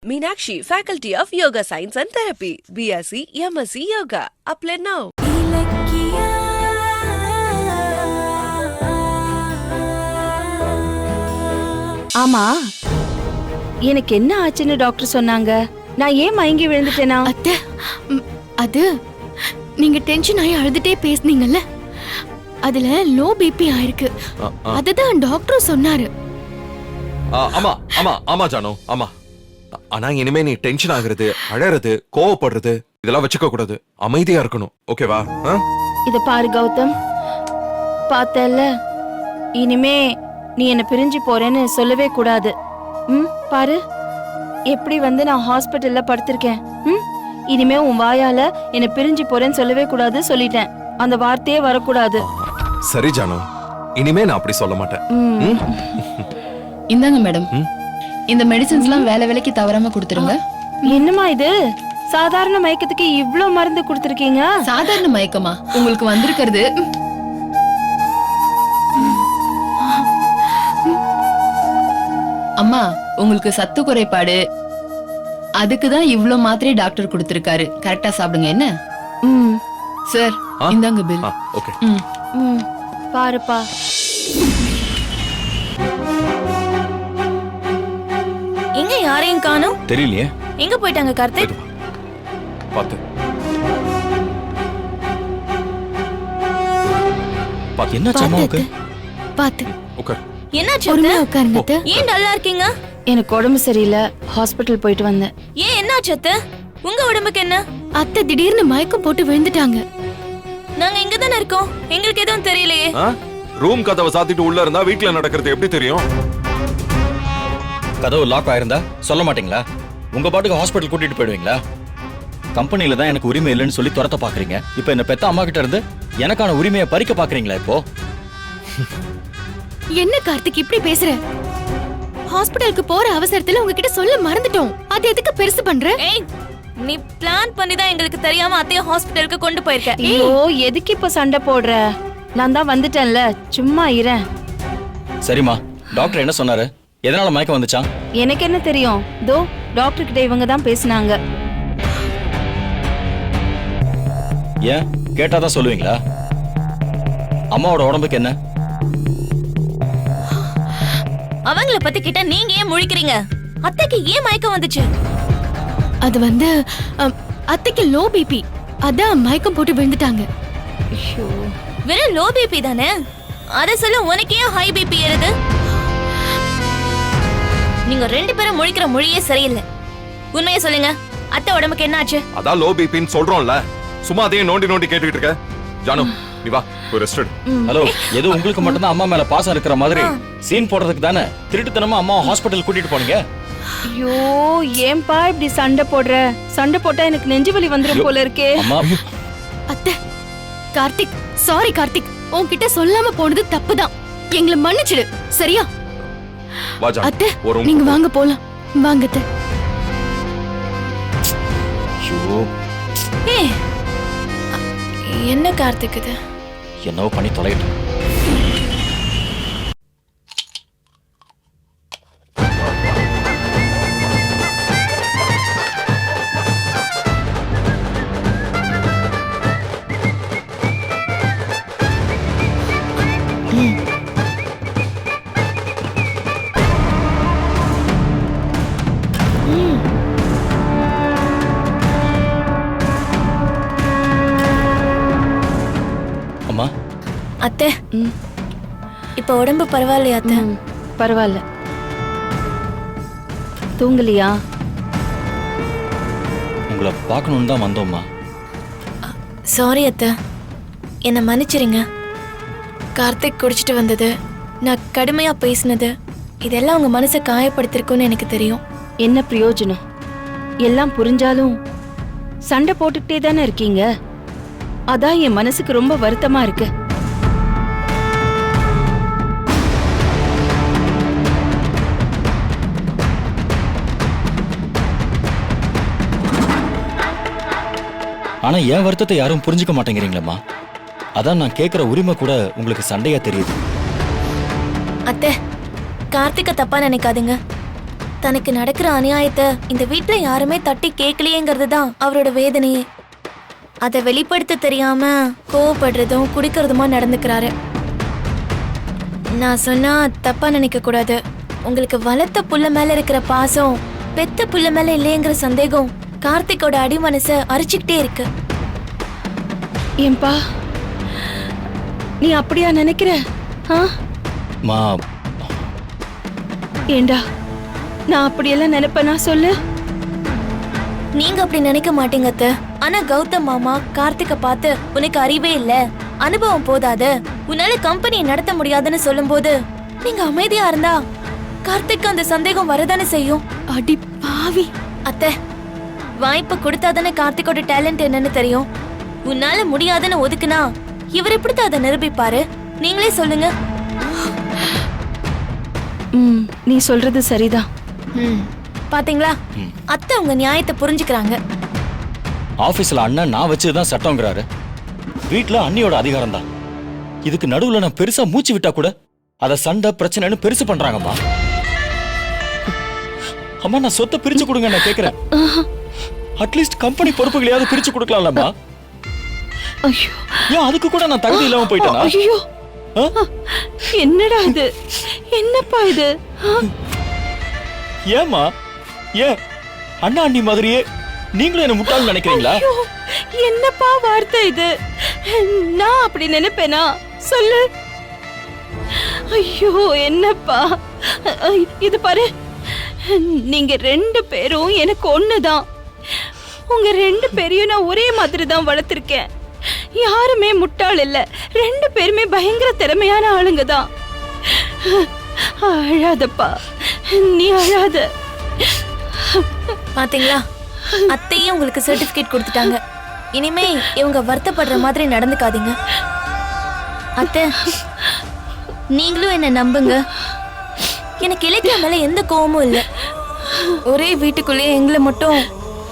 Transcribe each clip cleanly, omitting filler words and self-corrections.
Meenakshi, Faculty of Yoga Science and Therapy, BSc, MSc Yoga. Apply now. ஆமா, எனக்கு என்ன ஆச்சுன்னு டாக்டர் சொன்னாங்க. நான் ஏன் மயங்கி விழுந்துட்டேனா? அத்தை, அது நீங்க டென்ஷன் ஆகி அழுதுட்டே பேசுனீங்கல்ல, அதுல லோ பிபி ஆயிருக்கு. அதுதான் டாக்டர் சொன்னாரு. ஆமா ஆமா ஆமா ஜானு, ஆமா. ஆனா இனிமே நீ டென்ஷன் ஆகுறது, அழறது, கோவப்படுறது இதெல்லாம் வச்சுக்க கூடாது. அமைதியா இருக்கணும், ஓகேவா? இத பாரு கௌதம், பார்த்தல்ல, இனிமே நீ என்ன பிரிஞ்சு போறேன்னு சொல்லவே கூடாது. பாரு எப்படி வந்து நான் ஹாஸ்பிட்டல்ல படுத்திருக்கேன். இனிமே உன் வாயால என்ன பிரிஞ்சு போறேன்னு சொல்லவே கூடாது சொல்லிட்டேன். அந்த வார்த்தையே வரக்கூடாது. சரி ஜானு, இனிமே நான் அப்படி சொல்ல மாட்டேன். இந்தாங்க மேடம், இந்த மெடிசின்ஸ்லாம் வேலை வேலைக்கு தவறாம கொடுத்துருங்க. என்னமா இது, சாதாரண மயக்கத்துக்கு இவ்ளோ மருந்து கொடுத்திருக்கீங்க? சாதாரண மயக்கமா உங்களுக்கு வந்திருக்கிறது? அம்மா, உங்களுக்கு சத்து குறைபாடு, அதுக்குதான் இவ்ளோ மாத்திரை டாக்டர் கொடுத்திருக்காரு. கரெக்டா சாப்பிடுங்க. என்ன சார், இந்தாங்க பில். ஓகே. பாருப்பா, எங்க யாரையும் காணோம்? தெரியலையே, எங்க போயிட்டாங்க கார்த்திக்? பாத்து பாத்து என்ன சமாவுக்கு? பாத்து உட்கார். என்னாச்சு? உட்காருங்க அத்தை. ஏன் நல்லா இருக்கீங்க? எனக்கு உடம்பு சரியில்லை, ஹாஸ்பிட்டல் போயிட்டு வந்தேன். ஏன் என்னாச்சு அத்தை? உங்க உடம்புக்கு என்ன? அத்தை திடீர்னு மயக்கம் போட்டு விழுந்துட்டாங்க. நாங்க இங்க தானே இருக்கோம், எங்களுக்கு எதுவும் தெரியலையே. ரூம் கதவை சாத்திட்டு உள்ள இருந்தா வீட்ல நடக்கிறது எப்படி தெரியும்? கதவு லாக் ஆயிருந்தா சொல்ல மாட்டீங்களா? உங்க பாட்டுக்கு ஹாஸ்பிட்டல் கூட்டிட்டு போயிடுவீங்களா? கம்பெனில தான் எனக்கு உரிமை இல்லைன்னு சொல்லி துரத்த பாக்குறீங்க. இப்ப என்ன பெத்த அம்மா கிட்ட இருந்து எனக்கான உரிமையை பறிக்க பாக்குறீங்களா? இப்போ என்ன கார்த்திக் இப்படி பேசுற? ஹாஸ்பிடலுக்கு போற அவசரத்துல உங்ககிட்ட சொல்ல மறந்துட்டோம். அது எதுக்கு பெருசு பண்ற? ஏய், நீ பிளான் பண்ணி தான் எங்களுக்கு தெரியாம அத்தைய ஹாஸ்பிடலுக்கு கொண்டு போயிருக்க. ஐயோ, எதுக்கு இப்ப சண்டை போடுற? நான் தான் வந்துட்டேன்ல, சும்மா இரேன். சரிம்மா, டாக்டர் என்ன சொன்னாரு? எதனால மயக்கம் வந்துச்சான்? எனக்கு என்ன தெரியும்? தோ டாக்டர் கிட்ட இவங்க தான் பேசினாங்க. ஏன் கேட்டாதான் சொல்லுவீங்களா? அம்மாவோட உடம்புக்கு என்ன? அவங்கள பத்தி கிட்ட நீங்க ஏன் முழிக்கிறீங்க? அத்தைக்கு ஏன் மயக்கம் வந்துச்சு? அது வந்து அத்தைக்கு லோ பிபி, அதான் மயக்கம் போட்டு விழுந்துட்டாங்க. வெறும் லோ பிபி தானே, அத சொல்ல உனக்கு ஏன் ஹை பிபி ஏறுது? நீங்க ரெண்டு பேரும் முழிக்கிற மொழியே சரியில்லை. உண்மையை சொல்லுங்க, அத்தை உடம்புக்கு என்ன ஆச்சு? அதான் லோ பிபின்னு சொல்றோம்ல, சும்மா அதையே நோண்டி நோண்டி கேட்டுக்கிட்டு இருக்க. ஜானு, நீ வா, போய் ரெஸ்ட் எடு. ஹலோ, ஏதோ உங்களுக்கு மட்டும் தான் அம்மா மேல பாசம் இருக்கிற மாதிரி சீன் போடுறதுக்கு தானே திருட்டுத்தனமா அம்மா ஹாஸ்பிட்டல் கூட்டிட்டு போனீங்க. ஐயோ, ஏன்பா இப்படி சண்டை போடுற? சண்டை போட்டா எனக்கு நெஞ்சு வலி வந்துரும் போல இருக்கே. அம்மா, அத்தை, கார்த்திக், சாரி கார்த்திக், உன்கிட்ட சொல்லாம போனது தப்புதான். எங்களை மன்னிச்சிடு, சரியா? வா ஜானு, அத்தை, ஒரு நீங்க வாங்க போலாம். வாங்க அத்தை. ஐயோ, ஏய், என்ன கார்த்திக் இது? என்னவோ பண்ணி தொலைகிட்டு. அத்தை, இப்ப உடம்பு பரவாயில்லையா அத்தை? பரவாயில்ல. தூங்கலியா? உங்களை பார்க்கணும்னு தான் வந்தோம்மா. சாரி அத்தை, என்னை மன்னிச்சிருங்க. கார்த்திக் குடிச்சிட்டு வந்தது, நான் கடுமையா பேசினது, இதெல்லாம் உங்க மனசை காயப்படுத்திருக்குன்னு எனக்கு தெரியும். என்ன பிரயோஜனம்? எல்லாம் புரிஞ்சாலும் சண்டை போட்டுக்கிட்டே தானே இருக்கீங்க. அதான் என் மனசுக்கு ரொம்ப வருத்தமா இருக்கு. ஆனா என் வருத்தத்தை யாரும் புரிஞ்சுக்க மாட்டேங்கிறீங்களம்மா. அதான் நான் கேட்கிற உரிமை கூட உங்களுக்கு சண்டையா தெரியுது. அத்தை, கார்த்திக்க தப்பா நினைக்காதீங்க. தனக்கு நடக்கிற அநியாயத்தை இந்த வீட்ல யாருமே தட்டி கேட்கலையேங்கிறது தான் அவரோட வேதனையே. அதை வெளிப்படுத்த தெரியாம கோவப்படுறதும் குடிக்கிறதுமா நடந்துக்கிறாரு. நான் சொன்னா தப்பா நினைக்க கூடாது. உங்களுக்கு வளர்த்த புள்ள மேல இருக்கிற பாசம் பெத்த புள்ள மேல இல்லையங்கிற சந்தேகம் கார்த்திகோட அடி மனச அரிச்சுக்கிட்டே இருக்கு. ஏன்பா நீ அப்படியா நினைக்கிற? ஆ? மா ஏண்டா நான் அப்படியெல்லாம் நினைப்பேனா சொல்லு? நீங்க அப்படி நினைக்க மாட்டீங்க அத்தை. ஆனா கௌதம் மாமா கார்த்திக பார்த்து உனக்கு அறிவே இல்ல, அனுபவம் போதாது, உன்னால கம்பெனியை நடத்த முடியாதுன்னு சொல்லும்போது நீங்க அமைதியா இருந்தா கார்த்திக் அந்த சந்தேகம் வரதானே செய்யும். அடி பாவி. அத்தை, வாய்ப்பு கொடுத்தாதானே கார்த்திகோட டேலண்ட் என்னன்னு தெரியும். உன்னால முடியாதுன்னு ஒதுக்குனா இவர் எப்படித்தான் அதை நிரூபிப்பாரு? நீங்களே சொல்லுங்க. நீ சொல்றது சரிதான். பாத்தீங்களா, அத்தை உங்க நியாயத்தை புரிஞ்சுக்கிறாங்க. ஆபீஸ்ல அண்ணன் நான் வச்சதுதான் சட்டம்ங்கிறாரு. வீட்ல அண்ணியோட அதிகாரம் தான். இதுக்கு நடுவுல நான் பெருசா மூச்சு விட்டா கூட அத சண்டை பிரச்சனைன்னு பெருசு பண்றாங்கம்மா. அம்மா நான் சொத்தை பிரிச்சு கொடுங்க நான் கேக்குறேன். அட்லீஸ்ட் கம்பெனி பொறுப்புகளையாவது பிரிச்சு கொடுக்கலாம்லம்மா. ஐயோ, ஏன் அதுக்கு கூட நான் தகுதி இல்லாம போயிட்டேனா? ஐயோ, என்னடா இது? என்னப்பா இது? ஏம்மா, ஏன் அண்ணா அண்ணி மாதிரியே நீங்களும் என்ன முட்டாள்னு நினைக்கிறீங்களா? ஐயோ, என்னப்பா வார்த்தை இது? நான் அப்படி நினைப்பேனா? சொல்லு. ஐயோ, என்னப்பா இது பாரு, நீங்க 2 பேரும் எனக்கு ஒண்ணுதான். உங்க 2 பேரையும் நான் ஒரே மாதிரி தான் வளர்த்திருக்கேன். யாருமே முட்டாள் இல்ல, 2 பேருமே பயங்கர திறமையான ஆளுங்க தான். அழாதப்பா, நீ அழாத. பாத்தீங்களா, அத்தையே உங்களுக்கு சர்டிபிகேட் கொடுத்துட்டாங்க. இனிமே இவங்க வருத்தப்படுற மாதிரி நடந்துக்காதீங்க. அத்தை, நீங்களும் என்ன நம்புங்க. எனக்கு இலக்கிய மேல எந்த கோவமும் இல்ல. ஒரே வீட்டுக்குள்ளேயே எங்களை மட்டும்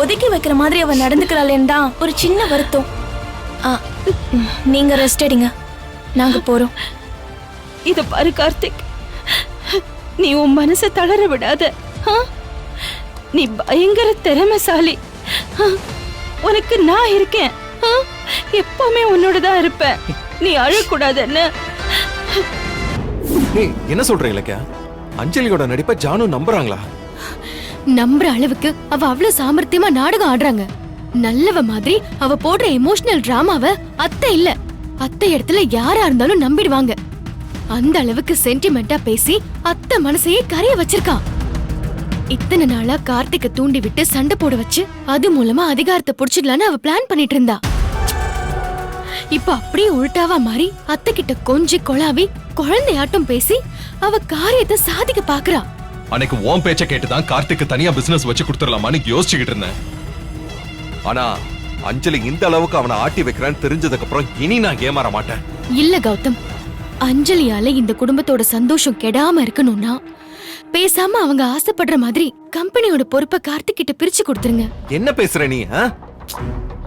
ஒதுக்கி வைக்கிற மாதிரி அவ நடந்துக்கிறாளேன்னு தான் ஒரு சின்ன வருத்தம். நீங்க ரெஸ்ட் எடுங்க, நாங்க போறோம். இத பாரு கார்த்திக், நீ உன் மனசை தளர விடாத. நீ பயங்கர திறமைசாலி. உனக்கு நான் இருக்கேன். எப்பவுமே உன்னோடதான் இருப்பேன். நீ அழக்கூடாதுன்னு. ஏய், என்ன சொல்ற இலக்கியா? அஞ்சலியோட நடிப்பை ஜானு நம்புறாங்களா? நம்புற அளவுக்கு அவ அவ்வளவு சாமர்த்தியமா நாடகம் ஆடுறாங்க. நல்லவ மாதிரி அவ போடுற எமோஷனல் டிராமாவை அத்தை இல்ல, அத்தை இடத்துல யாரா இருந்தாலும் நம்பிடுவாங்க. அந்த அளவுக்கு சென்டிமெண்டா பேசி அத்தை மனசையே கரைய வச்சிருக்கா. இத்தனை நாளா கார்த்திகை தூண்டி விட்டு சண்டை போட வச்சு அது மூலமா அதிகாரத்தை புடிச்சிடலான்னு அவ பிளான் பண்ணிட்டு இருந்தா. இப்ப அப்படியே உள்டாவா மாறி அத்தை கிட்ட கொஞ்சி கொளாவி குழந்தையாட்டம் பேசி அவ காரியத்தை சாதிக்க பாக்குறா. அன்னைக்கு உன் பேச்ச கேட்டுதான் கார்த்திக்கு தனியா பிசினஸ் வச்சு கொடுத்துடலாமான்னு யோசிச்சுக்கிட்டு இருந்தேன். ஆனா அஞ்சலி இந்த அளவுக்கு அவனை ஆட்டி வைக்கிறான்னு தெரிஞ்சதுக்கு அப்புறம் இனி நான் ஏமாற மாட்டேன். இல்ல கௌதம், அஞ்சலியால இந்த குடும்பத்தோட சந்தோஷம் கெடாம இருக்கணும்னா பேசாம அவங்க ஆசைப்படுற மாதிரி கம்பெனியோட பொறுப்பை கார்த்திக் கிட்ட பிரிச்சு கொடுத்துருங்க. என்ன பேசுற நீ?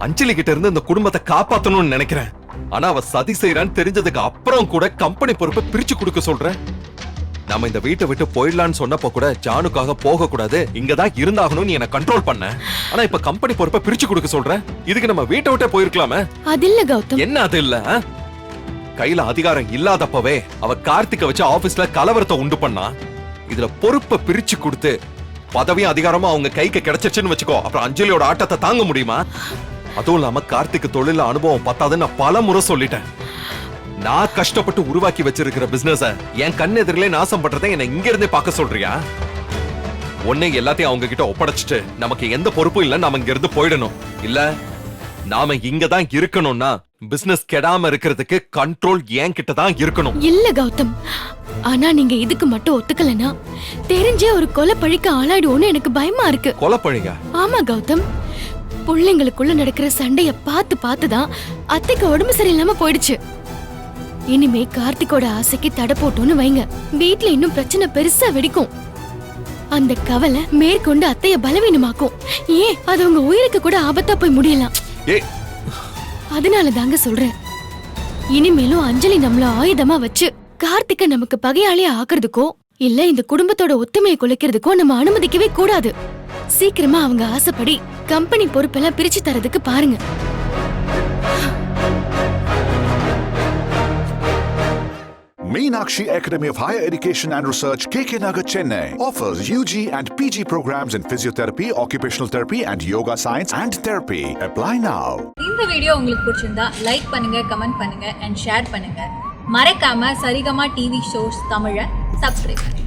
அஞ்சலி கிட்ட இருந்து இந்த குடும்பத்தை காப்பாத்தணும்னு நினைக்கிறேன். ஆனா அவ சதி செய்யறான்னு தெரிஞ்சதுக்கு அப்புறம் கூட கம்பெனி பொறுப்பை பிரிச்சு கொடுக்க சொல்ற. நாம இந்த வீட்டை விட்டு போயிடலான்னு சொன்னப்போ கூட ஜானுக்காக போக கூடாது, இங்கதான் இருந்தாகணும், நீ என்ன கண்ட்ரோல் பண்ண. ஆனா இப்ப கம்பெனி பொறுப்பை பிரிச்சு கொடுக்க சொல்ற. இதுக்கு நம்ம வீட்டை விட்டே போயிருக்கலாமே. அது இல்ல கௌதம். என்ன அது இல்ல? கையில அதிகாரம் இல்லாதப்பவே அவ கார்த்திகை வச்சு ஆபீஸ்ல கலவரத்தை உண்டு பண்ணா. இதுல பொறுப்பை பிரிச்சு கொடுத்து பதவியும் அதிகாரமும் அவங்க கைக்கு கிடைச்சிச்சுன்னு வச்சுக்கோ, அப்புறம் அஞ்சலியோட ஆட்டத்தை தாங்க முடியுமா? அதுவும் இல்லாம கார்த்திக் தொழில அனுபவம் பத்தாதுன்னு நான் பல முறை சொல்லிட்டேன். நான் கஷ்டப்பட்டு உருவாக்கி வச்சிருக்கிற பிசினஸ என் கண் எதிரிலே நாசம் பண்றதை என்ன இங்க இருந்தே பார்க்க சொல்றியா? ஒன்னே எல்லாத்தையும் அவங்க கிட்ட ஒப்படைச்சிட்டு நமக்கு எந்த பொறுப்பும் இல்ல, நாம இங்க இருந்து போயிடணும். இல்ல நாம இங்க தான் இருக்கணும்னா பிசினஸ் கெடாம இருக்கிறதுக்கு கண்ட்ரோல் என் கிட்ட தான் இருக்கணும். இல்ல கௌதம், ஆனா நீங்க இதுக்கு மட்டும் ஒத்துக்கலனா தெரிஞ்சே ஒரு கொலை பழிக்க ஆளாயிடுவோன்னு எனக்கு பயமா இருக்கு. கொலை பழிங்க? ஆமா கௌதம், பிள்ளைங்களுக்குள்ள நடக்கிற சண்டைய பார்த்து பார்த்துதான் அத்தைக்கு உடம்பு சரியில்லாம போயிடுச்சு. இனிமே கார்த்திகோட ஆசைக்கு தடை போட்டோன்னு வைங்க, வீட்ல இன்னும் பிரச்சனை பெருசா வெடிக்கும். அந்த கவலை மேற்கொண்டு அத்தைய பலவீனமாக்கும். ஏன் அது உங்க உயிருக்கு கூட ஆபத்தா போய் முடியலாம். அதனால தாங்க சொல்றேன், இனிமேலும் அஞ்சலி நம்மள ஆயுதமா வச்சு கார்த்திகை நமக்கு பகையாளியா ஆக்குறதுக்கோ இல்ல இந்த குடும்பத்தோட ஒத்துமையை குலைக்கிறதுக்கும் நம்ம அனுமதிக்கவே கூடாது. சீக்கிரமா அவங்க ஆசைப்படி கம்பெனி பொறுப்பெல்லாம் பிரிச்சு தரதுக்கு பாருங்க. Meenakshi Academy of Higher Education and Research, KK Nagar, Chennai offers UG and PG programs in physiotherapy, occupational therapy and yoga science and therapy. Apply now. இந்த வீடியோ உங்களுக்கு பிடிச்சிருந்தா லைக் பண்ணுங்க, கமெண்ட் பண்ணுங்க and ஷேர் பண்ணுங்க. மறக்காம Saregama TV shows தமிழை subscribe பண்ணுங்க.